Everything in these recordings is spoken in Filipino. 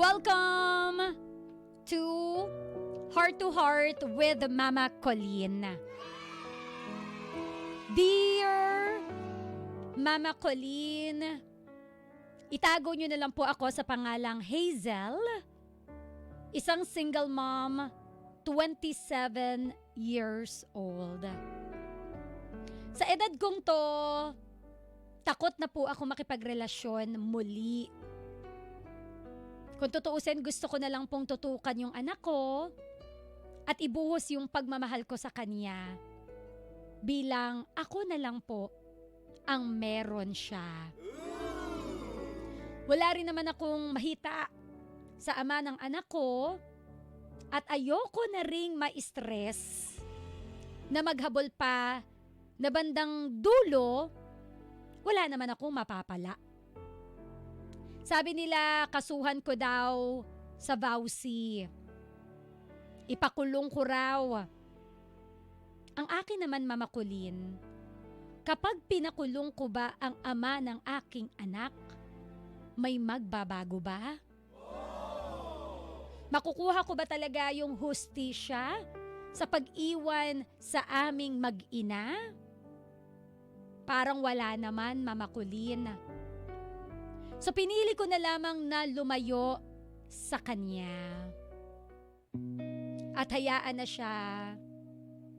Welcome to Heart with Mama Colleen. Dear Mama Colleen, itago nyo na lang po ako sa pangalang Hazel, isang single mom, 27 years old. Sa edad kong to, takot na po ako makipagrelasyon muli. Kung tutuusin, gusto ko na lang pong tutukan yung anak ko at ibuhos yung pagmamahal ko sa kanya bilang ako na lang po ang meron siya. Wala rin naman akong mahita sa ama ng anak ko at ayoko na ring ma-stress na maghabol pa na bandang dulo, wala naman akong mapapala. Sabi nila, kasuhan ko daw sa vowsy. Ipakulong ko raw. Ang akin naman, Mama Colleen, kapag pinakulong ko ba ang ama ng aking anak, may magbabago ba? Makukuha ko ba talaga yung hustisya sa pag-iwan sa aming mag-ina? Parang wala naman, Mama Colleen. So pinili ko na lamang na lumayo sa kanya. At hayaan na siya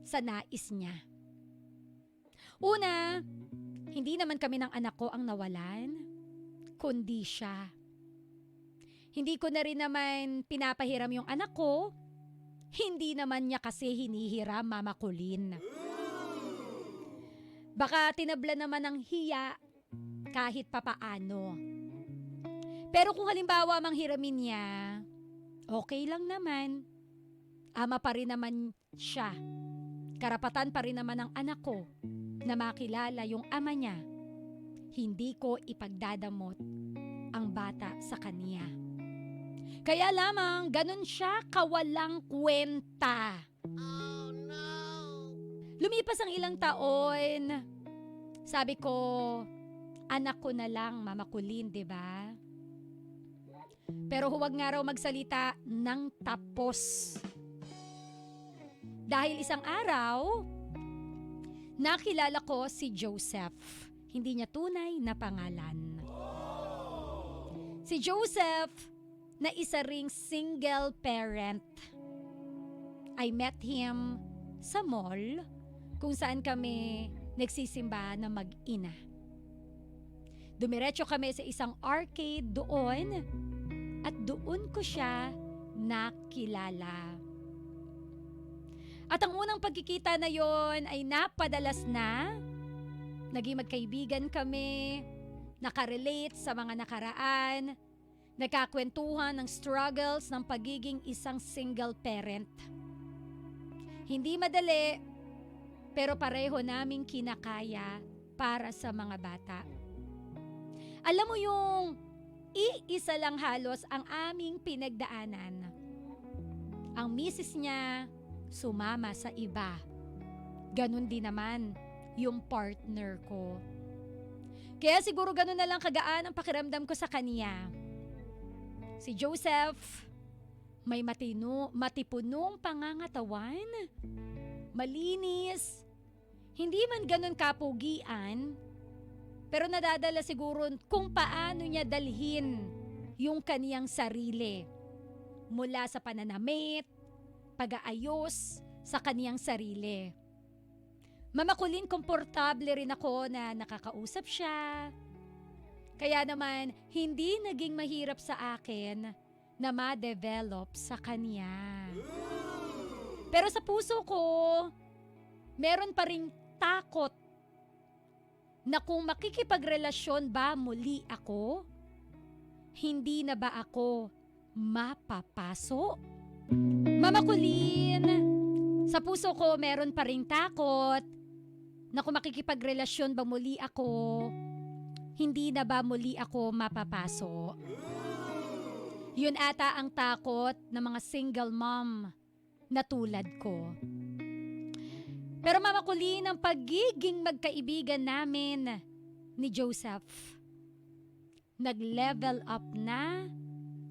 sa nais niya. Una, hindi naman kami ng anak ko ang nawalan, kundi siya. Hindi ko na rin naman pinapahiram yung anak ko, hindi naman niya kasi hinihiram, Mama Colleen. Baka tinabla naman ng hiya kahit papaano. Pero kung halimbawa manghiramin niya, okay lang naman. Ama pa rin naman siya. Karapatan pa rin naman ng anak ko na makilala yung ama niya. Hindi ko ipagdadamot ang bata sa kanya. Kaya lamang ganun siya kawalang kwenta. Oh no! Lumipas ang ilang taon. Sabi ko, anak ko na lang, Mama Colleen, 'di ba? Pero huwag nga raw magsalita ng tapos. Dahil isang araw, nakilala ko si Joseph. Hindi niya tunay na pangalan. Si Joseph na isa ring single parent. I met him sa mall kung saan kami nagsisimba na mag-ina. Dumiretso kami sa isang arcade doon at doon ko siya nakilala. At ang unang pagkikita na yon ay napadalas na. Naging magkaibigan kami, nakarelate sa mga nakaraan, nagkakwentuhan ng struggles ng pagiging isang single parent. Hindi madali, pero pareho naming kinakaya para sa mga bata. Alam mo yung iisa lang halos ang aming pinagdaanan. Ang misis niya sumama sa iba. Ganun din naman yung partner ko. Kaya siguro ganun na lang kagaan ang pakiramdam ko sa kanya. Si Joseph, may matipunong pangangatawan, malinis, hindi man ganun kapugian, pero nadadala siguro kung paano niya dalhin yung kaniyang sarili mula sa pananamit, pag-aayos sa kaniyang sarili. Mama Colleen, komportable rin ako na nakakausap siya. Kaya naman, hindi naging mahirap sa akin na ma-develop sa kanya. Pero sa puso ko, meron pa ring takot na kung makikipagrelasyon ba muli ako, hindi na ba ako mapapaso? Mama Colleen, sa puso ko meron pa ring takot na kung makikipagrelasyon ba muli ako, hindi na ba muli ako mapapaso? Yun ata ang takot ng mga single mom na tulad ko. Pero Mama Colleen, ang pagiging magkaibigan namin ni Joseph, nag-level up na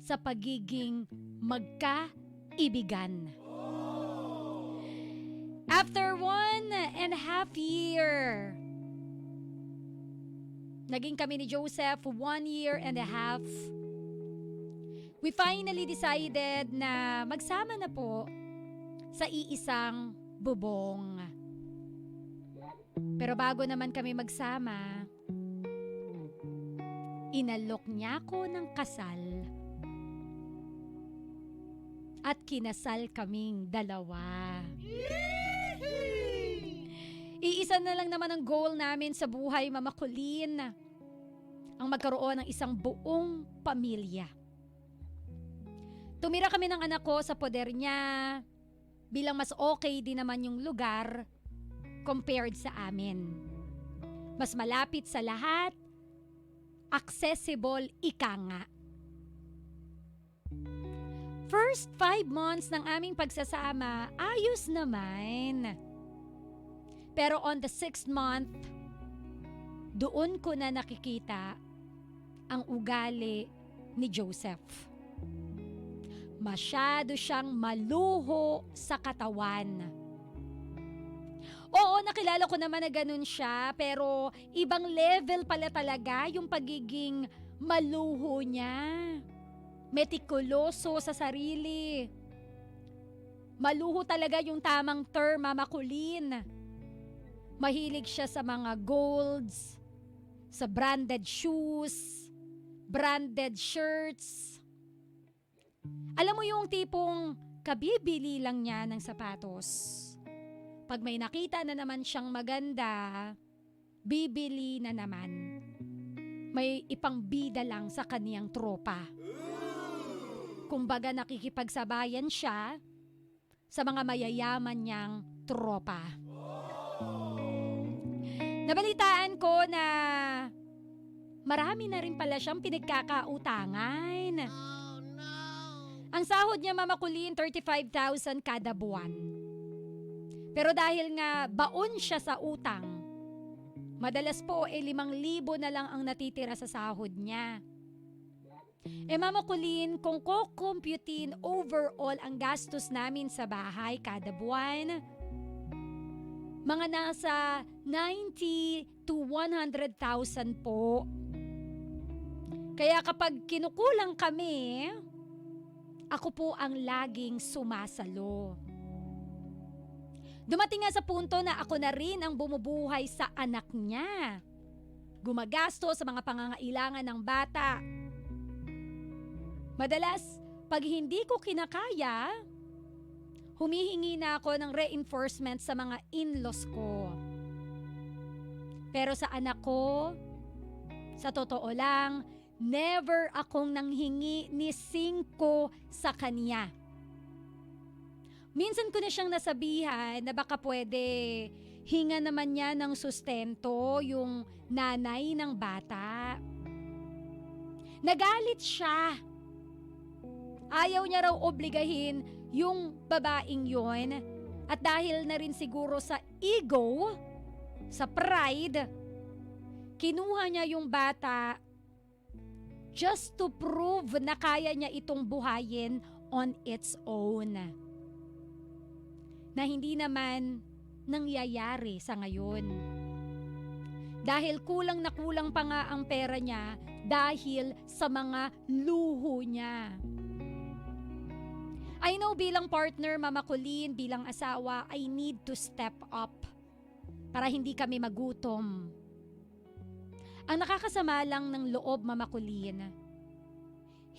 sa pagiging magkaibigan. After 1.5 year, naging kami ni Joseph 1.5 years, we finally decided na magsama na po sa iisang bubong. Pero bago naman kami magsama, inalok niya ako ng kasal at kinasal kaming dalawa. Iisa na lang naman ang goal namin sa buhay, Mama Colleen, ang magkaroon ng isang buong pamilya. Tumira kami ng anak ko sa poder niya bilang mas okay din naman yung lugar compared sa amin. Mas malapit sa lahat, accessible, ika nga. First 5 months ng aming pagsasama, ayos naman. Pero on the 6th month, doon ko na nakikita ang ugali ni Joseph. Masyado siyang maluho sa katawan. Oo, nakilala ko naman na ganun siya, pero ibang level pala talaga yung pagiging maluho niya. Metikuloso sa sarili. Maluho talaga yung tamang term, Mama Colleen. Mahilig siya sa mga golds, sa branded shoes, branded shirts. Alam mo yung tipong kabibili lang niya ng sapatos. Pag may nakita na naman siyang maganda, bibili na naman. May ipangbida lang sa kaniyang tropa. Kumbaga nakikipagsabayan siya sa mga mayayaman niyang tropa. Nabalitaan ko na marami na rin pala siyang pinagkakautangan. Ang sahod niya, Mama Colleen, 35,000 kada buwan. Pero dahil nga baon siya sa utang, madalas po 5,000 na lang ang natitira sa sahod niya. Mama Colleen, kung kukumputin overall ang gastos namin sa bahay kada buwan, mga nasa 90 to 100,000 po. Kaya kapag kinukulang kami, ako po ang laging sumasalo. Dumating nga sa punto na ako na rin ang bumubuhay sa anak niya. Gumagasto sa mga pangangailangan ng bata. Madalas, pag hindi ko kinakaya, humihingi na ako ng reinforcement sa mga in-laws ko. Pero sa anak ko, sa totoo lang, never akong nanghingi ni 5 sa kanya. Minsan ko na siyang nasabihan na baka pwede hinga naman niya ng sustento yung nanay ng bata. Nagalit siya. Ayaw niya raw obligahin yung babaeng yon, at dahil na rin siguro sa ego, sa pride, kinuha niya yung bata just to prove na kaya niya itong buhayin on its own. Na hindi naman nangyayari sa ngayon. Dahil kulang na kulang pa nga ang pera niya dahil sa mga luho niya. I know bilang partner, Mama Colleen, bilang asawa, I need to step up para hindi kami magutom. Ang nakakasama lang ng loob, Mama Colleen,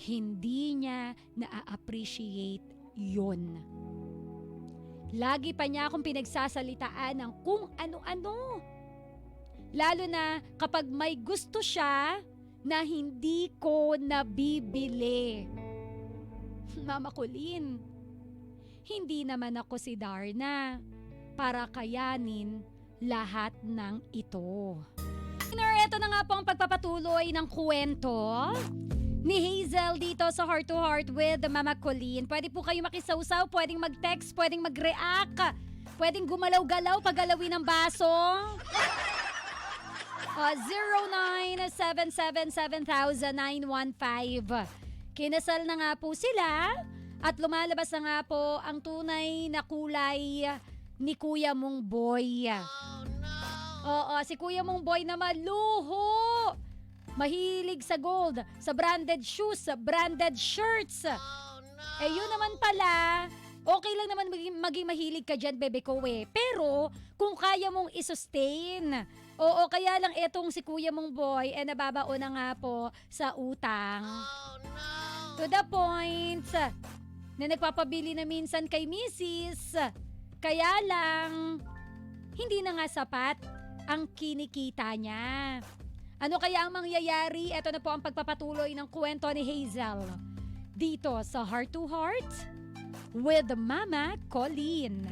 hindi niya na-appreciate yun. Lagi pa niya akong pinagsasalitaan ng kung ano-ano. Lalo na kapag may gusto siya na hindi ko nabibili. Mama Colleen, hindi naman ako si Darna para kayanin lahat ng ito. Ito na nga po ang pagpapatuloy ng kwento ni Hazel dito sa Heart to Heart with Mama Colleen. Pwede po kayo makisawsaw, pwedeng mag-text, pwedeng mag-react, pwedeng gumalaw-galaw, paggalawin ng baso. 0977-7000-915. Kinasal na nga po sila at lumalabas na nga po ang tunay na kulay ni Kuya Mong Boy. Oo, si Kuya Mong Boy na maluho. Mahilig sa gold, sa branded shoes, sa branded shirts. Eh yun naman pala, okay lang naman maging mahilig ka dyan, bebe ko eh. Pero kung kaya mong isustain, oo, kaya lang etong si Kuya Mong Boy, nababaon na nga po sa utang. To the point na nagpapabili na minsan kay Mrs. Kaya lang, hindi na nga sapat ang kinikita niya. Ano kaya ang mangyayari? Ito na po ang pagpapatuloy ng kwento ni Hazel. Dito sa Heart to Heart with Mama Colleen.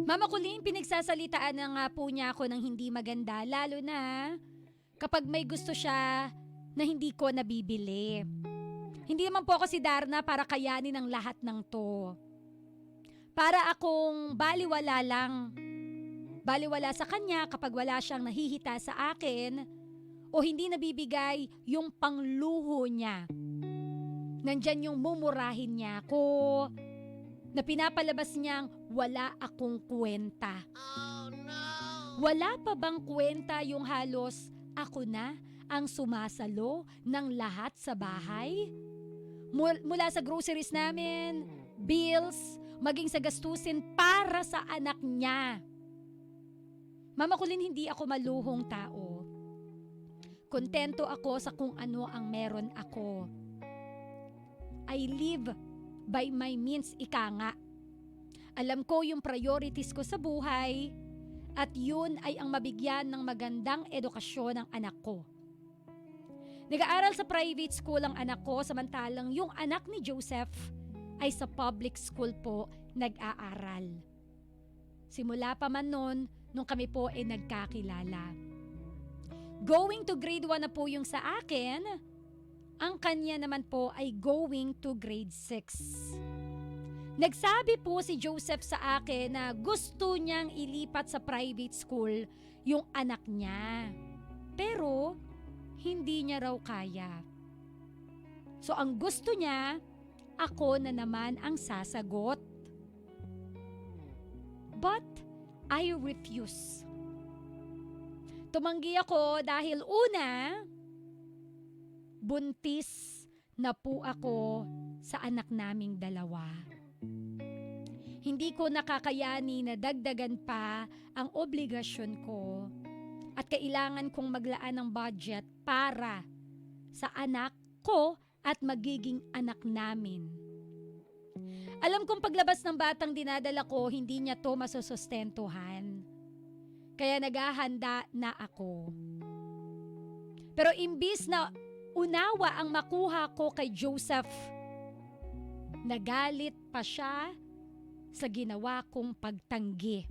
Mama Colleen, pinagsasalitaan na nga po niya ako ng hindi maganda, lalo na kapag may gusto siya na hindi ko nabibili. Hindi naman po ako si Darna para kayanin ang lahat ng to. Para akong baliwala lang. Baliwala sa kanya kapag wala siyang nahihita sa akin o hindi nabibigay yung pangluho niya. Nandyan yung mumurahin niya ako na pinapalabas niyang wala akong kwenta. Wala pa bang kwenta yung halos ako na ang sumasalo ng lahat sa bahay? Mula sa groceries namin, bills, maging sa gastusin para sa anak niya. Mama Colleen, hindi ako maluhong tao. Kontento ako sa kung ano ang meron ako. I live by my means, ika nga. Alam ko yung priorities ko sa buhay at yun ay ang mabigyan ng magandang edukasyon ng anak ko. Nag-aaral sa private school ang anak ko samantalang yung anak ni Joseph ay sa public school po nag-aaral. Simula pa man nun, nung kami po ay nagkakilala. Going to grade 1 na po yung sa akin, ang kanya naman po ay going to grade 6. Nagsabi po si Joseph sa akin na gusto niyang ilipat sa private school yung anak niya. Pero hindi niya raw kaya. So ang gusto niya, ako na naman ang sasagot. But I refuse. Tumanggi ako dahil una, buntis na po ako sa anak naming dalawa. Hindi ko nakakayani na dagdagan pa ang obligasyon ko at kailangan kong maglaan ng budget para sa anak ko at magiging anak namin. Alam kong paglabas ng batang dinadala ko, hindi niya to masusustentuhan. Kaya naghahanda na ako. Pero imbis na unawa ang makuha ko kay Joseph, nagalit pa siya sa ginawa kong pagtanggi.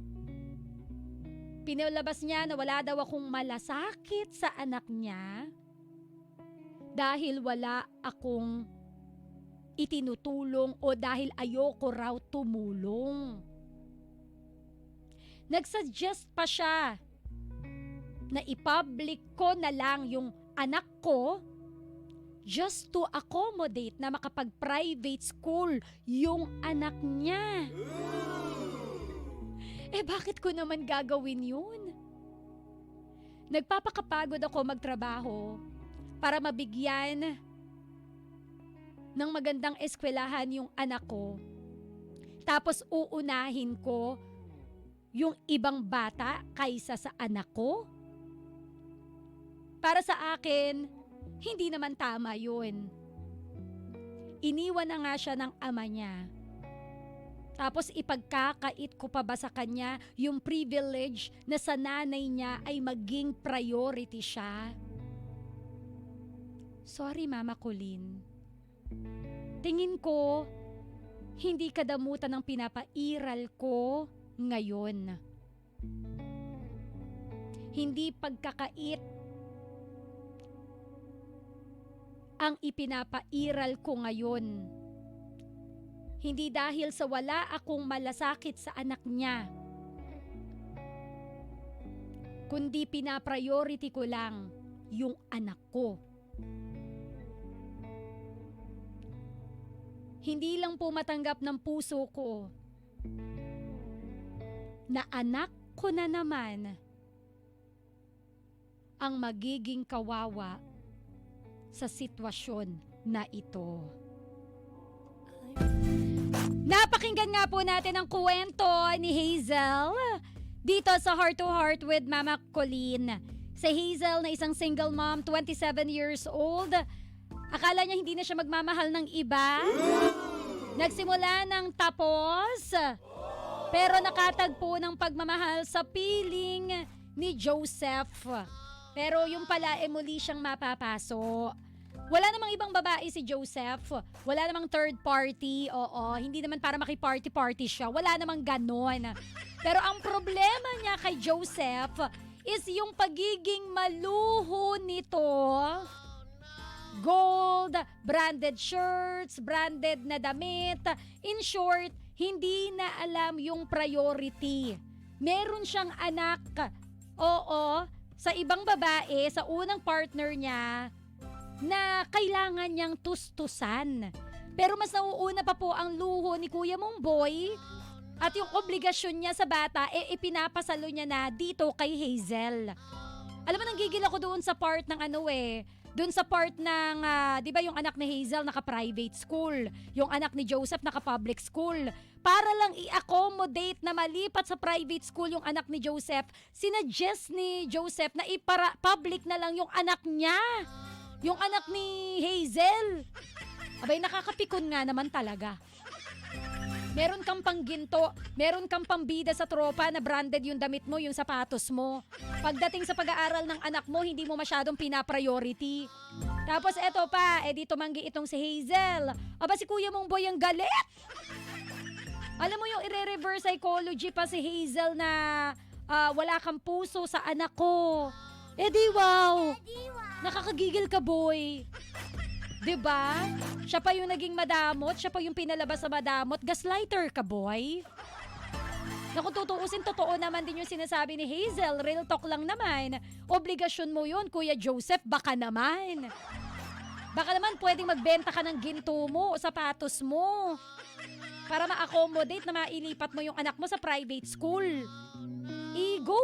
Pinalabas niya na wala daw akong malasakit sa anak niya dahil wala akong itinutulong o dahil ayoko raw tumulong. Nagsuggest pa siya na i-public ko na lang yung anak ko just to accommodate na makapag-private school yung anak niya. Bakit ko naman gagawin yun? Nagpapakapagod ako magtrabaho para mabigyan ng magandang eskwelahan yung anak ko. Tapos uunahin ko yung ibang bata kaysa sa anak ko? Para sa akin, hindi naman tama yun. Iniwan na nga siya ng ama niya. Tapos ipagkakait ko pa ba sa kanya yung privilege na sa nanay niya ay maging priority siya? Sorry, Mama Colleen. Tingin ko, hindi kadamutan ng pinapairal ko ngayon. Hindi pagkakait ang ipinapairal ko ngayon. Hindi dahil sa wala akong malasakit sa anak niya. kundi pinapriority ko lang yung anak ko. Hindi lang po matanggap ng puso ko na anak ko na naman ang magiging kawawa sa sitwasyon na ito. Napakinggan nga po natin ang kwento ni Hazel dito sa Heart to Heart with Mama Colleen. Si Hazel na isang single mom, 27 years old. Akala niya hindi na siya magmamahal ng iba. Nagsimula ng tapos, pero nakatagpo ng pagmamahal sa piling ni Joseph. Pero yung pala muli siyang mapapaso. Wala namang ibang babae si Joseph. Wala namang third party. Oo, hindi naman para makiparty-party siya. Wala namang ganon. Pero ang problema niya kay Joseph is yung pagiging maluho nito. Gold, branded shirts, branded na damit. In short, hindi na alam yung priority. Meron siyang anak. Oo, sa ibang babae, sa unang partner niya, na kailangan niyang tustusan. Pero mas nauuna pa po ang luho ni Kuya mong boy at yung obligasyon niya sa bata, ipinapasalo niya na dito kay Hazel. Alam mo, nanggigil ako doon sa part ng doon sa part ng, di ba yung anak ni Hazel naka-private school, yung anak ni Joseph naka-public school. Para lang i-accommodate na malipat sa private school yung anak ni Joseph, sinuggest ni Joseph na public na lang yung anak niya. Yung anak ni Hazel. Abay, nakakapikon nga naman talaga. Meron kang pangginto, meron kang pambida sa tropa na branded yung damit mo, yung sapatos mo. Pagdating sa pag-aaral ng anak mo, hindi mo masyadong pinapriority. Tapos eto pa, di tumanggi itong si Hazel. Aba, si Kuya mong boy ang galit. Alam mo yung i-reverse psychology pa si Hazel na wala kang puso sa anak ko. Di wow. Nakakagigil ka, boy. Diba? Siya pa yung naging madamot, siya pa yung pinalabas sa madamot. Gaslighter ka, boy. Na kung tutuusin, totoo naman din yung sinasabi ni Hazel. Real talk lang naman. Obligasyon mo yun, Kuya Joseph, baka naman. Baka naman pwedeng magbenta ka ng ginto mo o sapatos mo para ma-accommodate na mailipat mo yung anak mo sa private school. Ego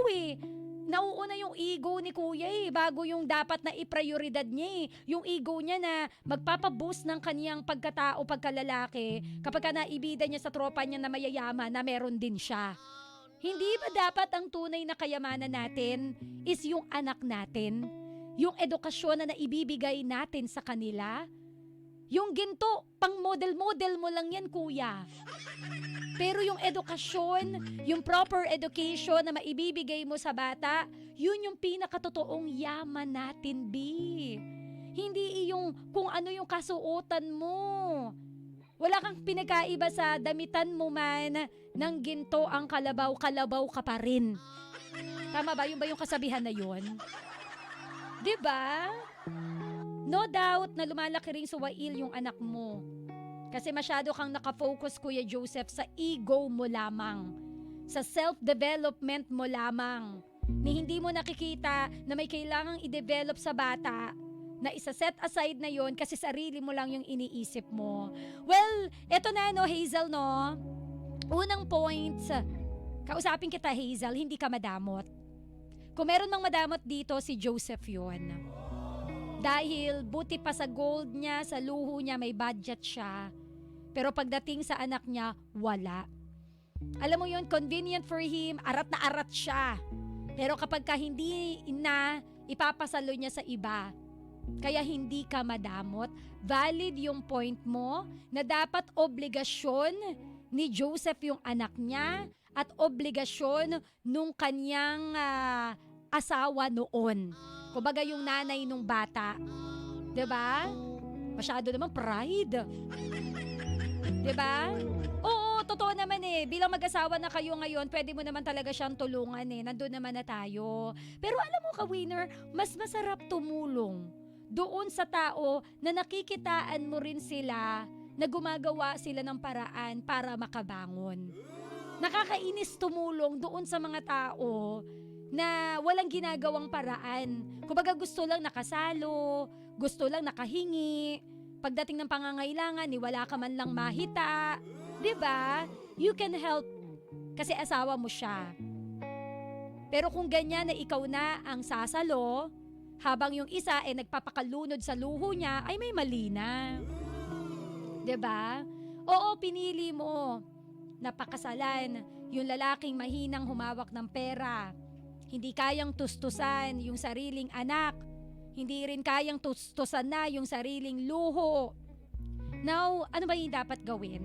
Nauuna yung ego ni Kuya bago yung dapat na iprioridad niya Yung ego niya na magpapaboost ng kaniyang pagkatao, pagkalalaki kapag naibida niya sa tropa niya na mayayaman na meron din siya. Hindi ba dapat ang tunay na kayamanan natin is yung anak natin? Yung edukasyon na naibibigay natin sa kanila? Yung ginto, pang model-model mo lang yan, Kuya. Pero yung edukasyon, yung proper education na maibibigay mo sa bata, yun yung pinakatotoong yaman natin, B. Hindi yung kung ano yung kasuotan mo. Wala kang pinagkaiba sa damitan mo man ng ginto ang kalabaw ka pa rin. Tama ba? Yun ba yung kasabihan na yun? Diba? No doubt na lumalaki rin suwail yung anak mo. Kasi masyado kang nakafocus, Kuya Joseph, sa ego mo lamang. Sa self-development mo lamang. Ni hindi mo nakikita na may kailangang i-develop sa bata na isa-set aside na yon kasi sarili mo lang yung iniisip mo. Well, eto na Hazel, Unang point, kausapin kita, Hazel, hindi ka madamot. Kung meron mang madamot dito, si Joseph yon. Dahil buti pa sa gold niya, sa luho niya, may budget siya. Pero pagdating sa anak niya, wala. Alam mo yun, convenient for him, arat na arat siya. Pero kapag hindi na, ipapasalo niya sa iba. Kaya hindi ka madamot. Valid yung point mo na dapat obligasyon ni Joseph yung anak niya at obligasyon nung kanyang asawa noon. Kumbaga yung nanay nung bata. 'Di ba? Masyado naman pride. 'Di ba? Oo, totoo naman Bilang mag-asawa na kayo ngayon, pwede mo naman talaga siyang tulungan Nandun naman na tayo. Pero alam mo ka, winner, mas masarap tumulong doon sa tao na nakikitaan mo rin sila na gumagawa sila ng paraan para makabangon. Nakakainis tumulong doon sa mga tao na walang ginagawang paraan. Kumbaga gusto lang nakasalo, gusto lang nakahingi. Pagdating ng pangangailangan, wala ka man lang mahita. 'Di ba? You can help kasi asawa mo siya. Pero kung ganyan na ikaw na ang sasalo, habang yung isa ay nagpapakalunod sa luho niya, ay may mali na. 'Di ba? Oo, pinili mo. Napakasalan yung lalaking mahinang humawak ng pera. Hindi kayang tustusan yung sariling anak. Hindi rin kayang tustusan na yung sariling luho. Now, ano ba yung dapat gawin?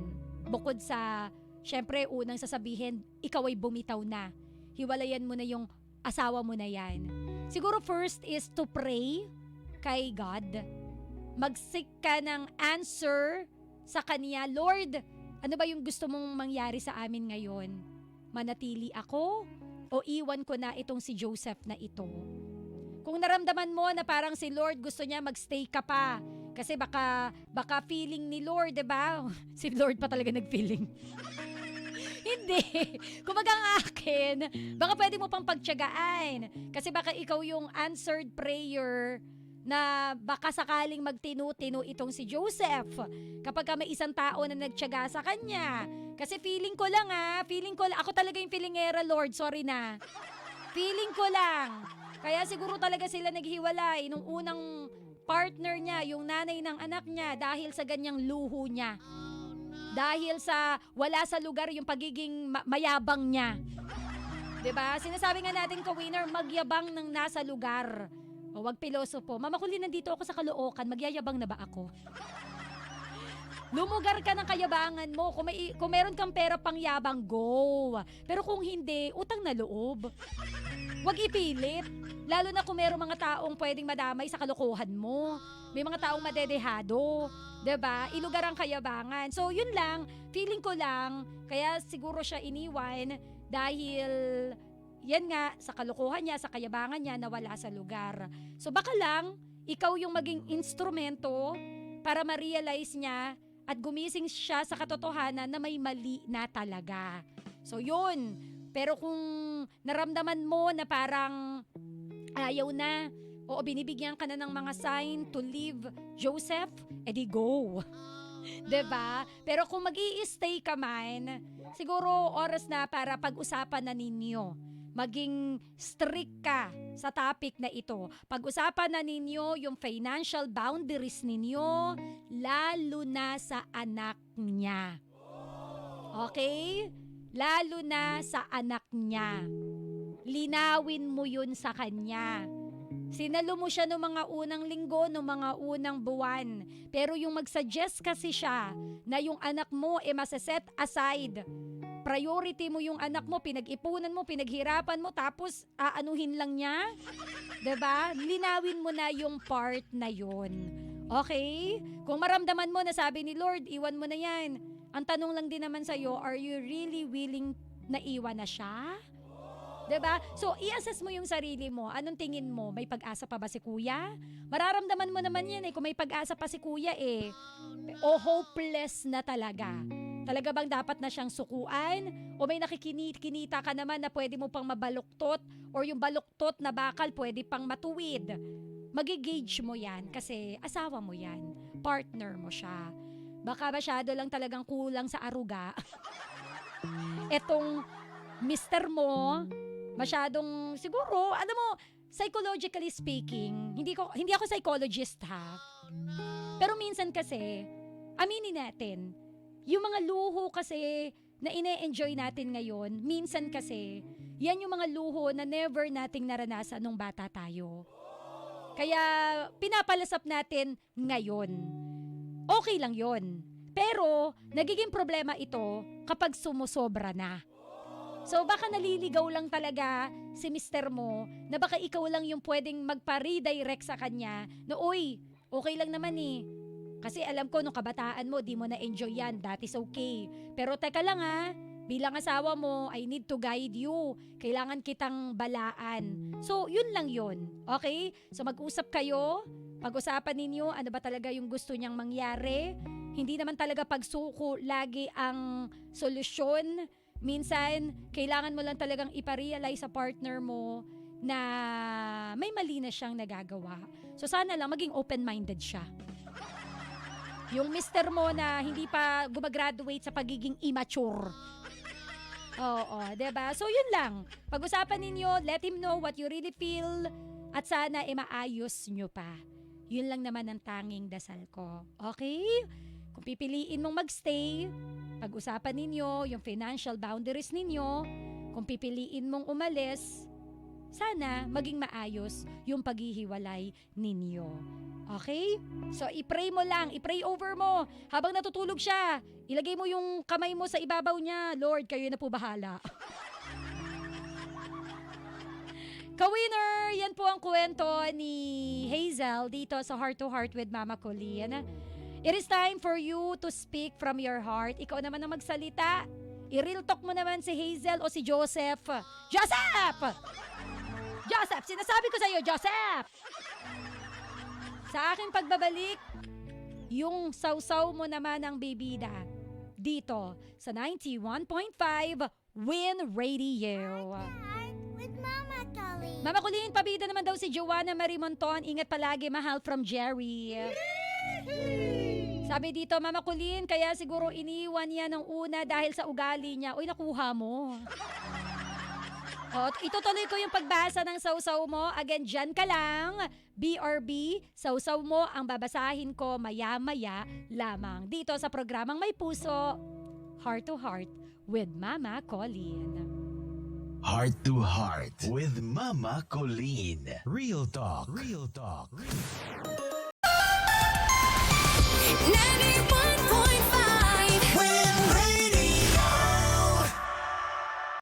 Bukod sa, syempre, unang sasabihin, ikaw ay bumitaw na. Hiwalayan mo na yung asawa mo na yan. Siguro first is to pray kay God. Mag-seek ka ng answer sa Kanya. Lord, ano ba yung gusto mong mangyari sa amin ngayon? Manatili ako o iwan ko na itong si Joseph na ito? Kung naramdaman mo na parang si Lord gusto niya magstay ka pa, kasi baka feeling ni Lord, 'di ba? Si Lord pa talaga nag-feeling. Hindi. Kumbaga ang akin, baka pwede mo pang pagtiyagaan. Kasi baka ikaw yung answered prayer na baka sakaling magtinu-tinu itong si Joseph kapag may isang tao na nagtiyaga sa kanya. Kasi feeling ko lang, ako talaga yung feelingera, Lord, sorry na. Feeling ko lang. Kaya siguro talaga sila naghiwalay nung unang partner niya, yung nanay ng anak niya, dahil sa ganyang luho niya. Dahil sa wala sa lugar yung pagiging mayabang niya. 'Di ba? Sinasabi nga natin ka-winner, magyabang ng nasa lugar. O wag pilosopo. Mama Kulin, nandito ako sa Caloocan, magyayabang na ba ako? Lumugar ka ng kayabangan mo. Kung meron kang pera pang yabang, go. Pero kung hindi, utang na loob. Huwag ipilit. Lalo na kung meron mga taong pwedeng madamay sa kalokohan mo. May mga taong madedehado. 'Di ba? Ilugar ang kayabangan. So, yun lang. Feeling ko lang. Kaya siguro siya iniwan dahil yan nga, sa kalokohan niya, sa kayabangan niya, nawala sa lugar. So, baka lang, ikaw yung maging instrumento para ma-realize niya at gumising siya sa katotohanan na may mali na talaga. So, yun. Pero kung naramdaman mo na parang ayaw na, o binibigyan ka na ng mga sign to leave Joseph, edi go. 'Di ba? Pero kung mag-i-stay ka man, siguro oras na para pag-usapan na ninyo. Maging strict ka sa topic na ito. Pag-usapan na ninyo yung financial boundaries ninyo, lalo na sa anak niya. Okay? Lalo na sa anak niya. Linawin mo yun sa kanya. Sinalo mo siya noong mga unang linggo, noong mga unang buwan. Pero yung mag-suggest kasi siya na yung anak mo masaset aside. Priority mo yung anak mo, pinag-ipunan mo, pinaghirapan mo, tapos aanuhin lang niya. 'Di ba? Linawin mo na yung part na yun. Okay? Kung maramdaman mo na sabi ni Lord, iwan mo na yan. Ang tanong lang din naman sa'yo, are you really willing na iwan na siya? 'Di ba? So, i-assess mo yung sarili mo. Anong tingin mo? May pag-asa pa ba si kuya? Mararamdaman mo naman yan kung may pag-asa pa si kuya o hopeless na talaga. Talaga bang dapat na siyang sukuan? O may nakikinita ka naman na pwede mo pang mabaluktot or yung baluktot na bakal pwede pang matuwid? Magigauge mo yan kasi asawa mo yan. Partner mo siya. Baka masyado lang talagang kulang sa aruga. Etong mister mo, masyadong siguro, alam mo, psychologically speaking, hindi ako psychologist ha. Pero minsan kasi, aminin natin, yung mga luho kasi na ine-enjoy natin ngayon, minsan kasi, yan yung mga luho na never nating naranasan nung bata tayo. Kaya pinapalasap natin ngayon. Okay lang yon. Pero nagiging problema ito kapag sumusobra na. So baka naliligaw lang talaga si mister mo na baka ikaw lang yung pwedeng magpa-redirect sa kanya na, uy, okay lang naman kasi alam ko nung kabataan mo, di mo na-enjoy yan. That is okay. Pero teka lang bilang asawa mo, I need to guide you. Kailangan kitang balaan. So, yun lang yun. Okay? So, mag-usap kayo. Pag-usapan ninyo, ano ba talaga yung gusto niyang mangyari. Hindi naman talaga pagsuko lagi ang solusyon. Minsan, kailangan mo lang talagang iparealize sa partner mo na may mali na siyang nagagawa. So sana lang maging open-minded siya. Yung mister mo na hindi pa gumagraduate sa pagiging immature. Oo, 'di ba? So yun lang. Pag-usapan ninyo, let him know what you really feel at sana maayos nyo pa. Yun lang naman ang tanging dasal ko. Okay? Kung pipiliin mong magstay, pag-usapan ninyo yung financial boundaries ninyo. Kung pipiliin mong umalis, sana maging maayos yung paghihiwalay ninyo. Okay? So, i-pray mo lang, i-pray over mo. Habang natutulog siya, ilagay mo yung kamay mo sa ibabaw niya. Lord, kayo na po bahala. Ka-winner, yan po ang kwento ni Hazel dito sa Heart to Heart with Mama Colleen. It is time for you to speak from your heart. Ikaw naman ang magsalita. I-real talk mo naman si Hazel o si Joseph. Joseph! Joseph! Sinasabi ko sa iyo, Joseph! Sa aking pagbabalik, yung sausaw mo naman ang bibida dito sa 91.5 Win Radio. With Mama Colleen. Mama Colleen, pabida naman daw si Joanna Marie Monton. Ingat palagi, mahal from Jerry. Sabi dito, Mama Colleen, kaya siguro iniwan niya ng una dahil sa ugali niya. Uy, nakuha mo. Itutuloy ko yung pagbasa ng sausaw mo. Again, dyan ka lang. BRB, sausaw mo ang babasahin ko maya-maya lamang. Dito sa programang May Puso, Heart to Heart with Mama Colleen. Heart to Heart with Mama Colleen. Real talk. Real talk. 91